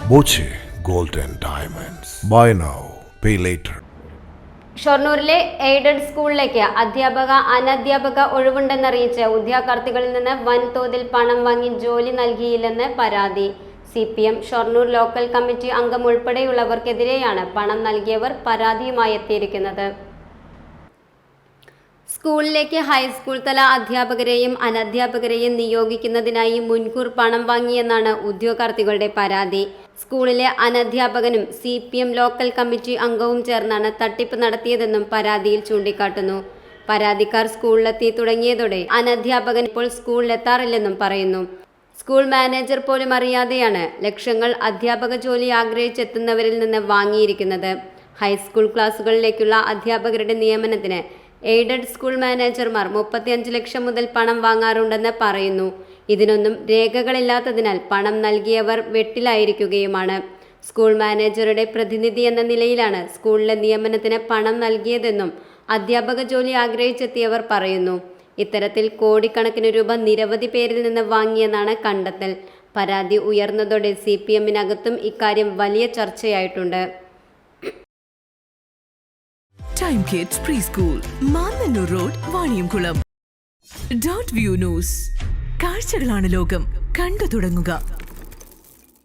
Boche gold and diamonds. Buy now pay later. ഷൊർണൂരിലെ aided സ്കൂളിലേക്ക് അധ്യാപക അനധ്യാപക ഒഴിവുണ്ടെന്നറിയിച്ച് ഉദ്യോഗാർത്ഥികളിൽ നിന്ന് വൻതോതിൽ പണം വാങ്ങി ജോലി നൽകിയില്ലെന്ന് പരാതി. CPM ഷൊർണൂർ ലോക്കൽ കമ്മിറ്റി അംഗം ഉൾപ്പെടെയുള്ളവർക്കെതിരെയാണ് പണം നൽകിയവർ പരാതിയുമായി എത്തിയിരിക്കുന്നത്. സ്കൂളിലേക്ക് ഹൈസ്കൂൾ തല അധ്യാപകരെയും അനധ്യാപകരെയും നിയോഗിക്കുന്നതിനായി മുൻകൂർ പണം വാങ്ങിയെന്നാണ് ഉദ്യോഗാർത്ഥികളുടെ പരാതി. സ്കൂളിലെ അനധ്യാപകനും CPM ലോക്കൽ കമ്മിറ്റി അംഗവും ചേർന്നാണ് തട്ടിപ്പ് നടത്തിയതെന്നും പരാതിയിൽ ചൂണ്ടിക്കാട്ടുന്നു. പരാതിക്കാർ സ്കൂളിലെത്തി തുടങ്ങിയതോടെ അനധ്യാപകൻ ഇപ്പോൾ സ്കൂളിലെത്താറില്ലെന്നും പറയുന്നു. സ്കൂൾ മാനേജർ പോലും അറിയാതെയാണ് ലക്ഷങ്ങൾ അധ്യാപക ജോലി ആഗ്രഹിച്ചെത്തുന്നവരിൽ നിന്ന് വാങ്ങിയിരിക്കുന്നത്. ഹൈസ്കൂൾ ക്ലാസുകളിലേക്കുള്ള അധ്യാപകരുടെ നിയമനത്തിന് എയ്ഡഡ് സ്കൂൾ മാനേജർമാർ 35 ലക്ഷം മുതൽ പണം വാങ്ങാറുണ്ടെന്ന് പറയുന്നു. ഇതിനൊന്നും രേഖകളില്ലാത്തതിനാൽ പണം നൽകിയവർ വെട്ടിലായിരിക്കുകയുമാണ്. സ്കൂൾ മാനേജറുടെ പ്രതിനിധി എന്ന നിലയിലാണ് സ്കൂളിലെ നിയമനത്തിന് പണം നൽകിയതെന്നും അധ്യാപക ജോലി ആഗ്രഹിച്ചെത്തിയവർ പറയുന്നു. ഇത്തരത്തിൽ കോടിക്കണക്കിന് രൂപ നിരവധി പേരിൽ നിന്ന് വാങ്ങിയെന്നാണ് കണ്ടെത്തൽ. പരാതി ഉയർന്നതോടെ CPM-നകത്തും ഇക്കാര്യം വലിയ ചർച്ചയായിട്ടുണ്ട്. Time kids preschool, Mannanur road, Vaniyamkulam. .View news. കാഴ്ചകളാണ് ലോകം, കണ്ടു തുടങ്ങുക.